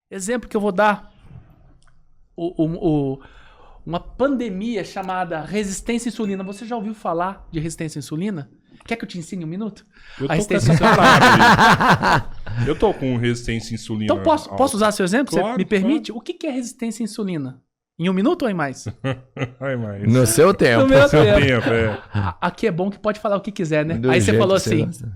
Exemplo que eu vou dar. Uma pandemia chamada resistência à insulina. Você já ouviu falar de resistência à insulina? Quer que eu te ensine um minuto? Eu tô com essa parada aí. Eu tô com resistência à insulina. Então posso usar seu exemplo? Claro, Você me permite? O que é resistência à insulina? Em um minuto ou em mais? Ai, mas... No seu tempo. No meu Seu tempo. tempo, é. Aqui é bom que pode falar o que quiser, né? Do Aí você jeito falou que você assim, gosta.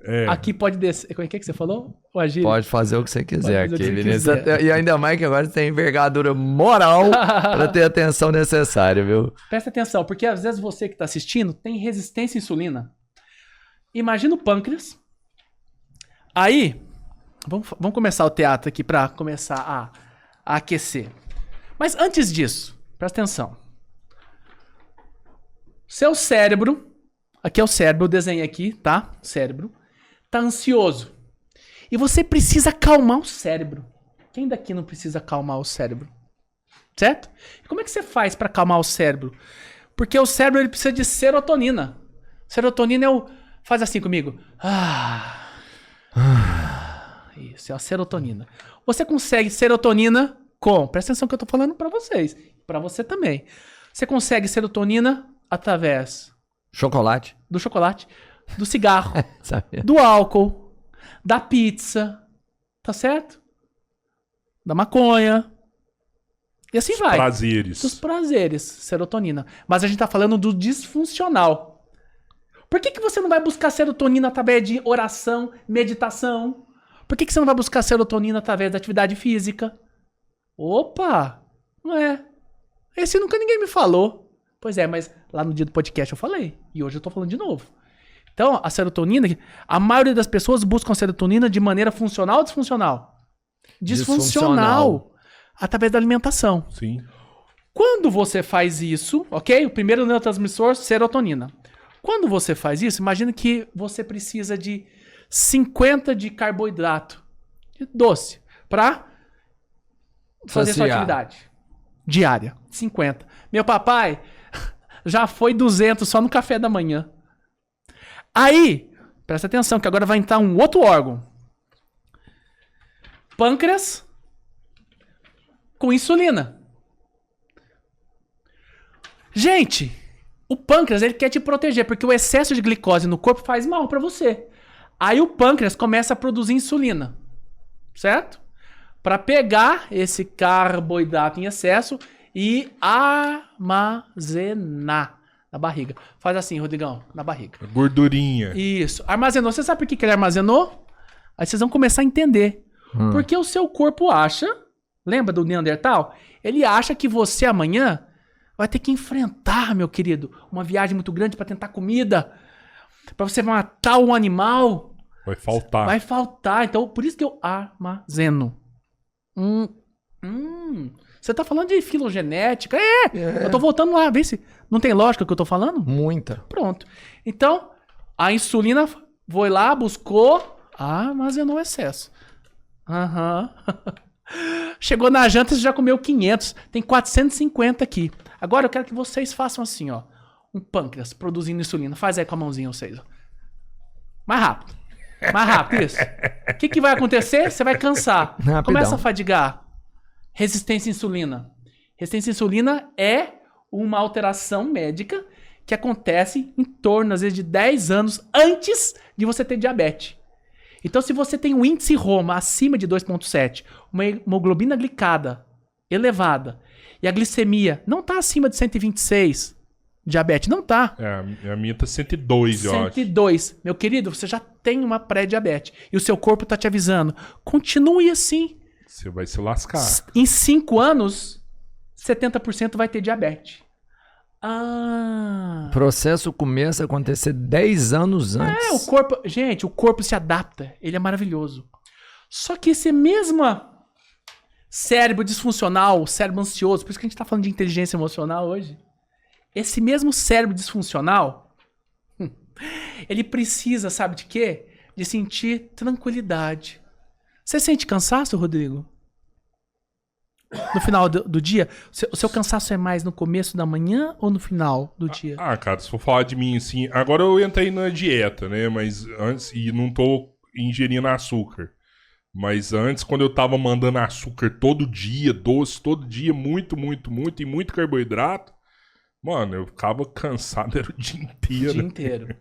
É. aqui pode descer. Como é que você falou? O Agir? Pode fazer o que você quiser Pode fazer aqui, o que Vinícius. quiser. E ainda mais que agora você tem envergadura moral para ter a atenção necessária, viu? Presta atenção, porque às vezes você que está assistindo tem resistência à insulina. Imagina o pâncreas. Aí, vamos começar o teatro aqui para começar a aquecer. Mas antes disso, presta atenção. Seu cérebro, aqui é o cérebro, eu desenhei aqui, tá? O cérebro tá ansioso. E você precisa acalmar o cérebro. Quem daqui não precisa acalmar o cérebro? Certo? E como é que você faz para acalmar o cérebro? Porque o cérebro ele precisa de serotonina. Serotonina é o... Faz assim comigo. Isso, é a serotonina. Você consegue serotonina com... Presta atenção que eu tô falando para vocês. Para você também. Você consegue serotonina através Chocolate. do chocolate, do cigarro, Sabe? do álcool, da pizza, tá certo? Da maconha. E assim vai. Prazeres. Dos prazeres, serotonina. Mas a gente tá falando do disfuncional. Por que você não vai buscar serotonina através de oração, meditação? Por que você não vai buscar serotonina através da atividade física? Opa! Não é. Esse nunca ninguém me falou. Pois é, mas lá no dia do podcast eu falei. E hoje eu tô falando de novo. Então, a serotonina, a maioria das pessoas buscam a serotonina de maneira funcional ou disfuncional? Disfuncional. Através da alimentação. Sim. Quando você faz isso, ok? O primeiro neurotransmissor, serotonina. Quando você faz isso, imagina que você precisa de 50 de carboidrato doce para fazer sua atividade diária. 50. Meu papai já foi 200 só no café da manhã. Aí, presta atenção que agora vai entrar um outro órgão. Pâncreas com insulina. Gente, o pâncreas ele quer te proteger porque o excesso de glicose no corpo faz mal para você. Aí o pâncreas começa a produzir insulina, certo? Para pegar esse carboidrato em excesso e armazenar na barriga. Faz assim, Rodrigão, na barriga. Gordurinha. Isso. Armazenou. Você sabe por que ele armazenou? Aí vocês vão começar a entender. Porque o seu corpo acha, lembra do Neandertal? Ele acha que você amanhã vai ter que enfrentar, meu querido, uma viagem muito grande para tentar comida, para você matar um animal. Vai faltar. Vai faltar. Então, por isso que eu armazeno. Você tá falando de filogenética? Eu tô voltando lá, vê se não tem lógica o que eu tô falando? Muita. Pronto. Então, a insulina foi lá, buscou, armazenou o excesso. Chegou na janta, você já comeu 500. Tem 450 aqui. Agora eu quero que vocês façam assim, ó. Um pâncreas produzindo insulina. Faz aí com a mãozinha vocês, ó. Mais rápido. Mais rápido, isso. O que vai acontecer? Você vai cansar. Rapidão. Começa a fadigar. Resistência à insulina. Resistência à insulina é uma alteração médica que acontece em torno, às vezes, de 10 anos antes de você ter diabetes. Então, se você tem um índice Roma acima de 2,7, uma hemoglobina glicada elevada e a glicemia não está acima de 126, diabetes não tá. A minha tá 102, eu acho. 102. Meu querido, você já tem uma pré-diabetes. E o seu corpo tá te avisando. Continue assim. Você vai se lascar. Em 5 anos, 70% vai ter diabetes. O processo começa a acontecer 10 anos antes. O corpo... Gente, o corpo se adapta. Ele é maravilhoso. Só que esse mesmo cérebro disfuncional, cérebro ansioso, por isso que a gente tá falando de inteligência emocional hoje. Esse mesmo cérebro disfuncional, ele precisa, sabe de quê? De sentir tranquilidade. Você sente cansaço, Rodrigo? No final do dia? O seu cansaço é mais no começo da manhã ou no final do dia? Cara, se for falar de mim assim... Agora eu entrei na dieta, né? Mas antes... E não tô ingerindo açúcar. Mas antes, quando eu tava mandando açúcar todo dia, doce todo dia, muito, e muito carboidrato, mano, eu ficava cansado, era o dia O inteiro. dia inteiro.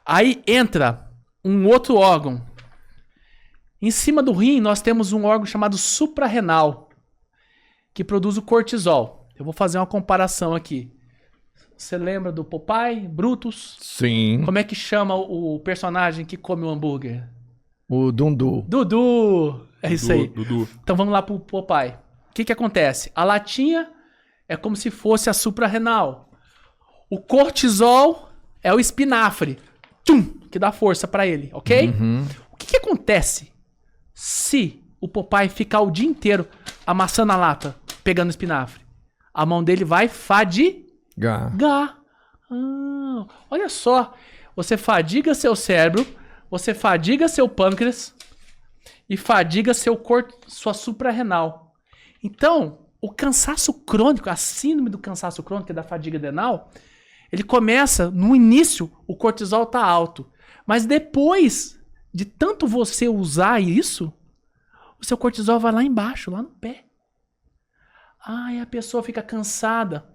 Aí entra um outro órgão. Em cima do rim, nós temos um órgão chamado suprarrenal, que produz o cortisol. Eu vou fazer uma comparação aqui. Você lembra do Popeye, Brutus? Sim. Como é que chama o personagem que come o hambúrguer? O Dundu. Dudu! É isso aí. Dudu. Então vamos lá pro Popeye. O que acontece? A latinha é como se fosse a suprarrenal. O cortisol é o espinafre. Tum, que dá força pra ele, ok? O que acontece se o Popeye ficar o dia inteiro amassando a lata, pegando espinafre? A mão dele vai fadigar. Olha só. Você fadiga seu cérebro, você fadiga seu pâncreas e fadiga sua suprarrenal. Então, o cansaço crônico, a síndrome do cansaço crônico, que é da fadiga adrenal, ele começa, no início, o cortisol tá alto. Mas depois de tanto você usar isso, o seu cortisol vai lá embaixo, lá no pé. Aí a pessoa fica cansada.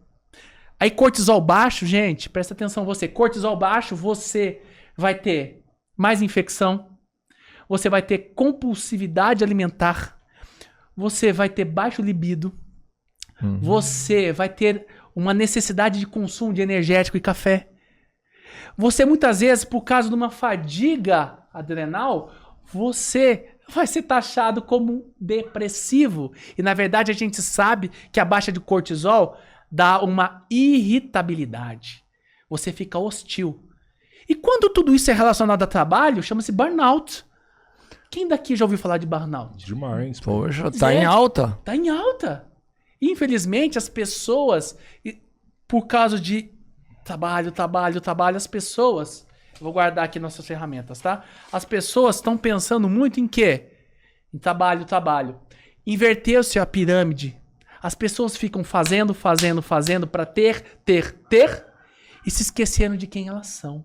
Aí cortisol baixo, gente, presta atenção você. Cortisol baixo, você vai ter mais infecção. Você vai ter compulsividade alimentar. Você vai ter baixo libido. Você vai ter uma necessidade de consumo de energético e café. Você muitas vezes, por causa de uma fadiga adrenal, você vai ser taxado como depressivo. E na verdade a gente sabe que a baixa de cortisol dá uma irritabilidade. Você fica hostil. E quando tudo isso é relacionado a trabalho, chama-se burnout. Quem daqui já ouviu falar de burnout? Demais. Pô. Poxa, tá em alta. Tá em alta. Infelizmente, as pessoas, por causa de trabalho, as pessoas... Eu vou guardar aqui nossas ferramentas, tá? As pessoas estão pensando muito em quê? Em trabalho. Inverteu-se a pirâmide. As pessoas ficam fazendo para ter, e se esquecendo de quem elas são.